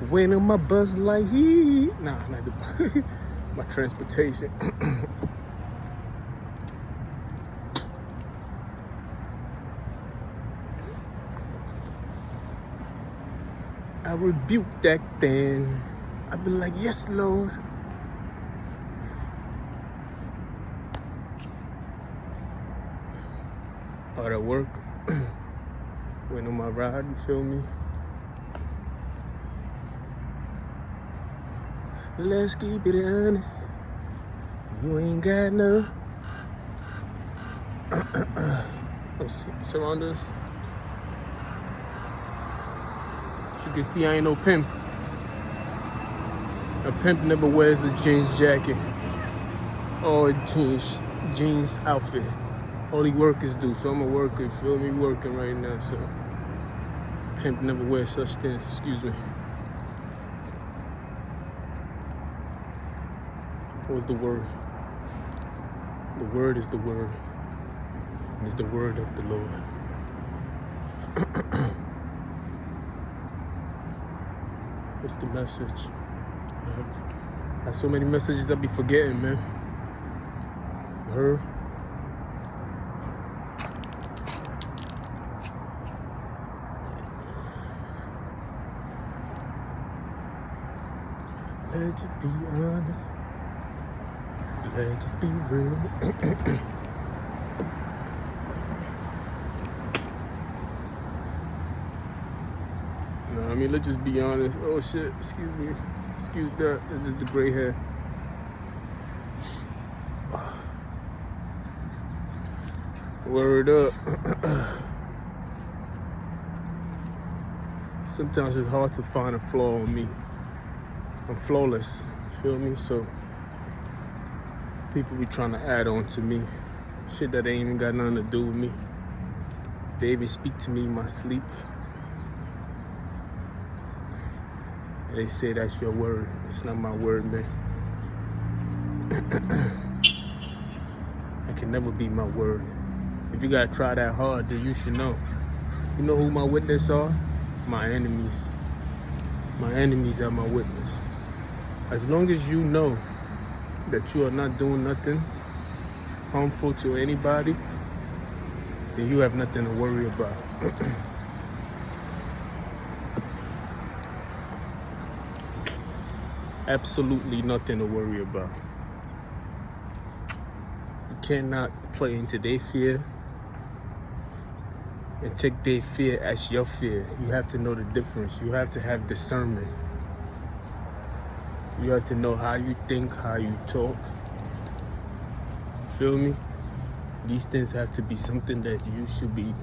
When on my bus like nah, not the my transportation. I rebuke that thing. I be like, yes, Lord. Hard at work. Went on my ride, you feel me? Let's keep it honest. You ain't got no surround us. As you can see, I ain't no pimp. A pimp never wears a jeans jacket or a jeans outfit. Only workers do, so I'm a worker, you feel me? Working right now, so pimp never wears such things, excuse me. What was the word? The word is the word, and it's the word of the Lord. What's the message? I have so many messages I be forgetting, man. You heard? Let's just be honest. Let's just be real. No, I mean, let's just be honest. Oh shit, excuse me. Excuse that. This is the gray hair. Word up. Sometimes it's hard to find a flaw in me. I'm flawless, feel me? So people be trying to add on to me. Shit that ain't even got nothing to do with me. They even speak to me in my sleep. And they say that's your word. It's not my word, man. I can never be my word. If you gotta try that hard, then you should know. You know who my witness are? My enemies. My enemies are my witness. As long as you know that you are not doing nothing harmful to anybody, then you have nothing to worry about. Absolutely nothing to worry about. You cannot play into their fear and take their fear as your fear. You have to know the difference. You have to have discernment. You have to know how you think, how you talk. Feel me? These things have to be something that you should be.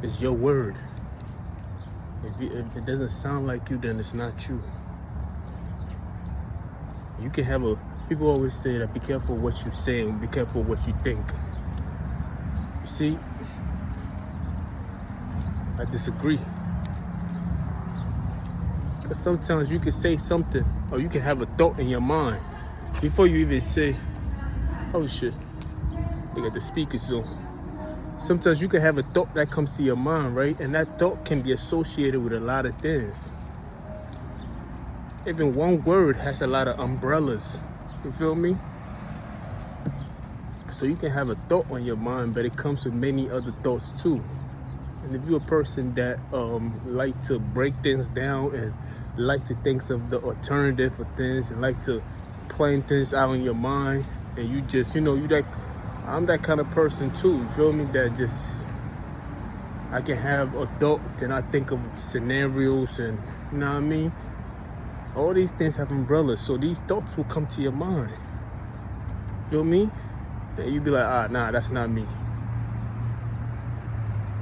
It's your word. If it doesn't sound like you, then it's not you. You can have people always say that be careful what you say and be careful what you think. You see? I disagree. Because sometimes you can say something or you can have a thought in your mind before you even say, oh shit, they got the speakers on. Sometimes you can have a thought that comes to your mind, right? And that thought can be associated with a lot of things. Even one word has a lot of umbrellas. You feel me? So you can have a thought on your mind, but it comes with many other thoughts too. And if you're a person that like to break things down and like to think of the alternative for things and like to plan things out in your mind, and you just, I'm that kind of person too, you feel me? That just, I can have a thought, then I think of scenarios and, you know what I mean? All these things have umbrellas, so these thoughts will come to your mind. Feel me? Then you be like, nah, that's not me.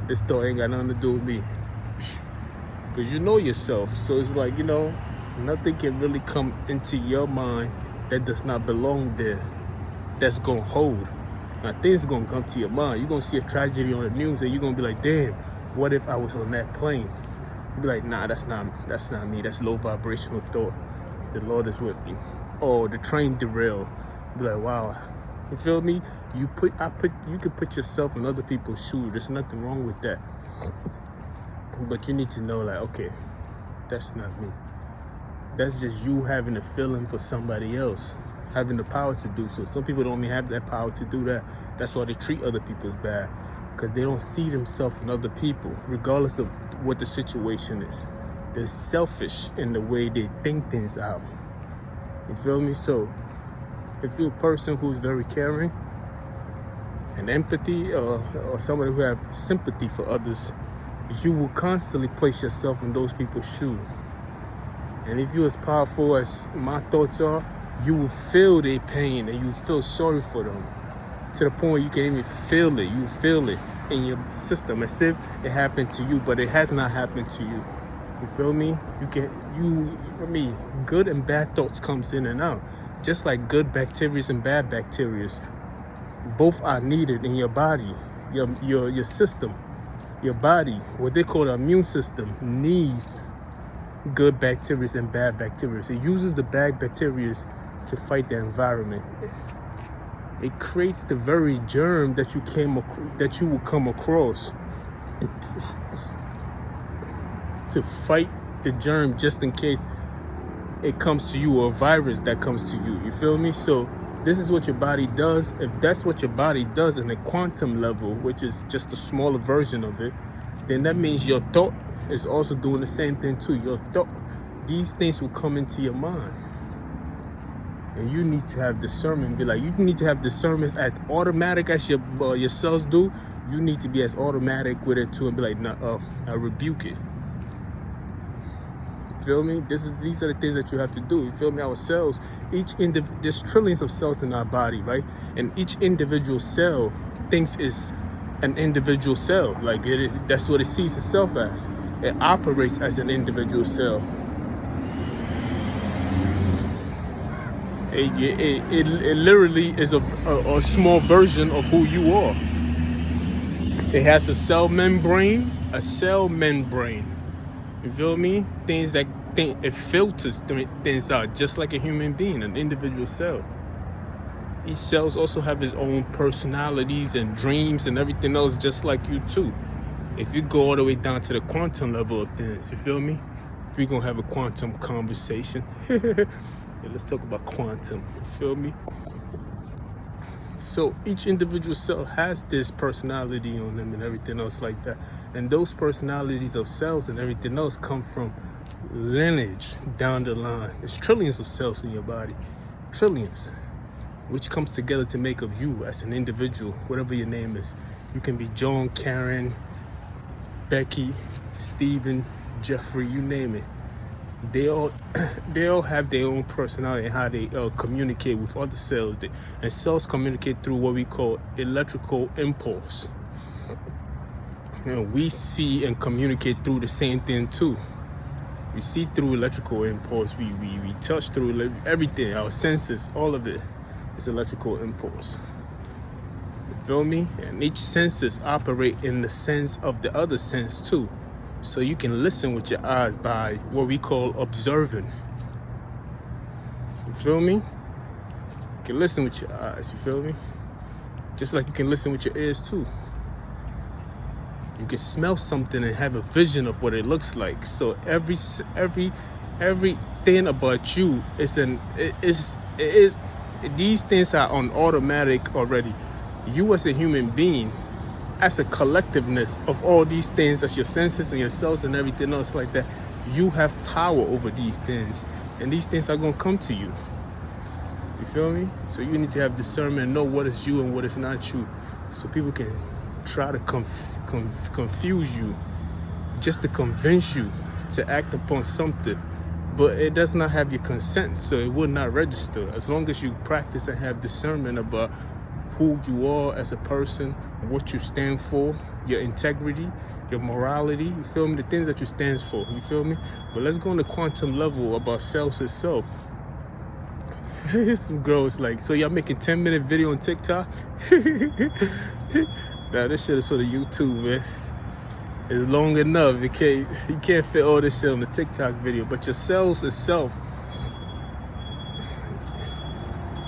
This thought ain't got nothing to do with me. Because you know yourself. So it's like, nothing can really come into your mind that does not belong there. That's going to hold. Now, things going to come to your mind. You're going to see a tragedy on the news and you're going to be like, damn, what if I was on that plane? You'll be like, nah, that's not me. That's low vibrational thought. The Lord is with me. Oh, the train derailed. You'll be like, wow. You feel me? You can put yourself in other people's shoes. There's nothing wrong with that. But you need to know, like, okay, That's not me. That's just you having a feeling for somebody else, having the power to do so. Some people don't even have that power to do that. That's why they treat other people as bad, because they don't see themselves in other people, regardless of what the situation is. They're selfish in the way they think things out. You feel me? So if you're a person who's very caring and empathy, or somebody who have sympathy for others, you will constantly place yourself in those people's shoes. And if you're as powerful as my thoughts are, you will feel their pain and you feel sorry for them, to the point where you can even feel it. You feel it in your system as if it happened to you, but it has not happened to you. You feel me? Good and bad thoughts comes in and out. Just like good bacteria and bad bacteria, both are needed in your body, your system, your body. What they call the immune system needs good bacteria and bad bacteria. It uses the bad bacteria to fight the environment. It creates the very germ that you will come across to fight the germ, just in case it comes to you, or a virus that comes to you. You feel me? So this is what your body does. If that's what your body does in a quantum level, which is just a smaller version of it, then that means your thought is also doing the same thing too. Your thought, these things will come into your mind, and you need to have discernment. You need to have discernment as automatic as your cells do. You need to be as automatic with it too, and be like, nah, I rebuke it. Feel me? These are the things that you have to do. You feel me? Our cells, there's trillions of cells in our body, right? And each individual cell thinks is an individual cell. That's what it sees itself as. It operates as an individual cell. It literally is a small version of who you are. It has a cell membrane. You feel me? It filters things out, just like a human being, an individual cell. Each cells also have its own personalities and dreams and everything else, just like you too. If you go all the way down to the quantum level of things, you feel me? We're gonna have a quantum conversation. Yeah, let's talk about quantum. You feel me? So each individual cell has this personality on them and everything else like that. And those personalities of cells and everything else come from lineage down the line. There's trillions of cells in your body, trillions, which comes together to make of you as an individual, whatever your name is. You can be John, Karen, Becky, Stephen, Jeffrey, you name it. They all have their own personality and how they communicate with other cells. And cells communicate through what we call electrical impulse. We see and communicate through the same thing too. We see through electrical impulse. We touch through everything. Our senses, all of it is electrical impulse. You feel me? And each senses operate in the sense of the other sense too. So you can listen with your eyes by what we call observing. You feel me? You can listen with your eyes, you feel me? Just like you can listen with your ears too. You can smell something and have a vision of what it looks like. So everything about you is these things are on automatic already. You as a human being, as a collectiveness of all these things, as your senses and your cells and everything else like that, you have power over these things, and these things are going to come to you. You feel me? So you need to have discernment and know what is you and what is not you, so people can try to confuse you, just to convince you to act upon something, but it does not have your consent, so it will not register. As long as you practice and have discernment about who you are as a person, what you stand for, your integrity, your morality, you feel me? The things that you stand for, you feel me? But let's go on the quantum level about cells itself. Some girls like, so y'all making 10-minute video on TikTok? Nah, this shit is for the YouTube, man. It's long enough. You can't fit all this shit on the TikTok video. But your cells itself,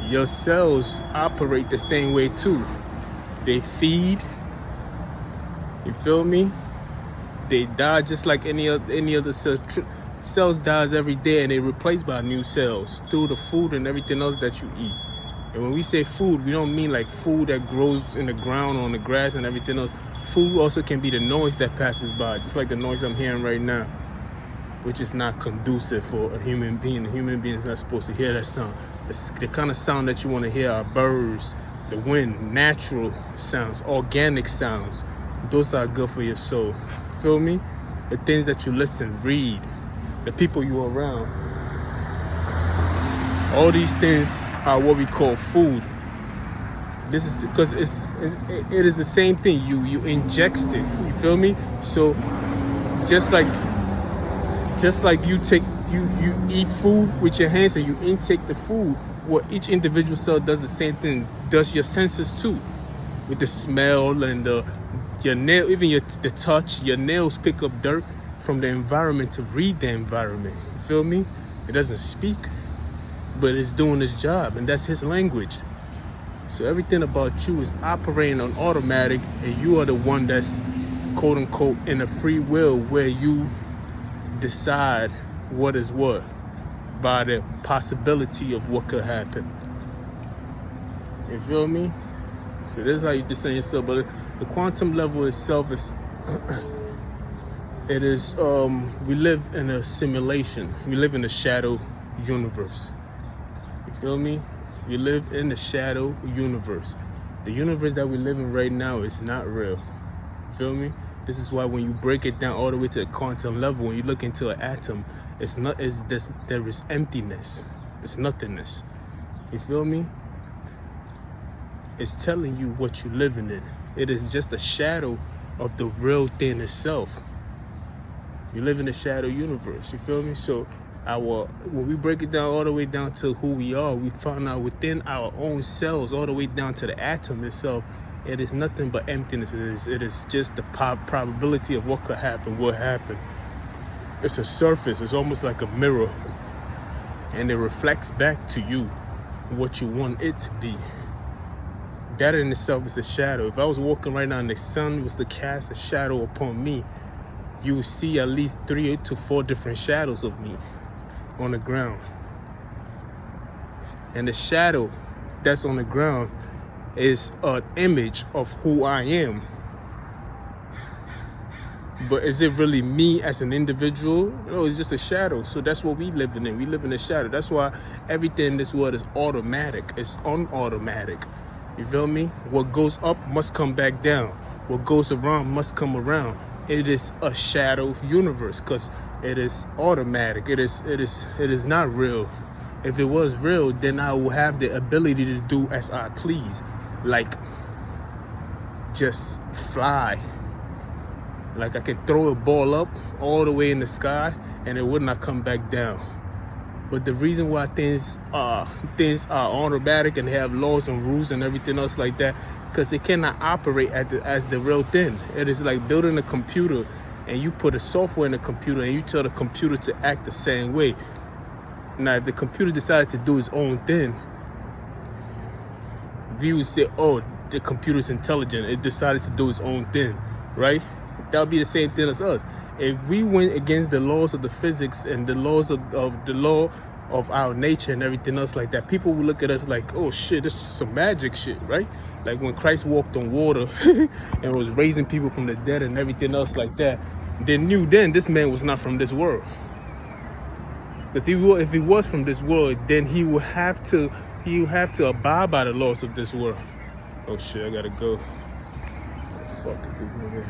your cells operate the same way too. They feed, you feel me? They die just like any other cell. Cells dies every day and they replaced by new cells through the food and everything else that you eat. And when we say food, we don't mean like food that grows in the ground on the grass and everything else. Food also can be the noise that passes by, just like the noise I'm hearing right now, which is not conducive for a human being. A human being is not supposed to hear that sound. It's the kind of sound that you want to hear are birds, the wind, natural sounds, organic sounds. Those are good for your soul. Feel me? The things that you listen, read, the people you're around. All these things are what we call food. This is because it is the same thing. You inject it. You feel me? So just like you eat food with your hands and you intake the food, what each individual cell does the same thing. Does your senses too, with the smell and your nail, even the touch. Your nails pick up dirt from the environment to read the environment. You feel me? It doesn't speak, but it's doing its job, and that's his language. So everything about you is operating on automatic, and you are the one that's quote unquote in a free will, where you decide what is what by the possibility of what could happen. You feel me? So this is how you discern yourself. But the quantum level itself is it is we live in a simulation. We live in a shadow universe. You feel me? We live in the shadow universe. The universe that we live in right now is not real. You feel me? This is why when you break it down all the way to the quantum level, when you look into an atom, there is emptiness. It's nothingness. You feel me? It's telling you what you're living in. It is just a shadow of the real thing itself. You live in a shadow universe. You feel me? So when we break it down all the way down to who we are, we find out within our own cells, all the way down to the atom itself, it is nothing but emptiness. It is just the probability of what could happen, what happened. It's a surface. It's almost like a mirror, and it reflects back to you what you want it to be. That in itself is a shadow. If I was walking right now and the sun was to cast a shadow upon me, you would see at least 3 to 4 different shadows of me on the ground. And the shadow that's on the ground is an image of who I am. But is it really me as an individual? No, it's just a shadow. So that's what we live in. We live in a shadow. That's why everything in this world is automatic. It's unautomatic. You feel me? What goes up must come back down. What goes around must come around. It is a shadow universe because it is automatic. It is not real. If it was real, then I will have the ability to do as I please, like just fly. Like I can throw a ball up all the way in the sky and it would not come back down. But the reason why things are automatic and they have laws and rules and everything else like that, because they cannot operate as the real thing. It is like building a computer and you put a software in the computer and you tell the computer to act the same way. Now, if the computer decided to do its own thing, we would say, oh, the computer's intelligent. It decided to do its own thing, right? That would be the same thing as us. If we went against the laws of the physics and the laws of the law of our nature and everything else like that, people would look at us like, oh shit, this is some magic shit, right? Like when Christ walked on water and was raising people from the dead and everything else like that, they knew then this man was not from this world. Because if he was from this world, then he would have to abide by the laws of this world. Oh shit, I gotta go. Fuck is this nigga?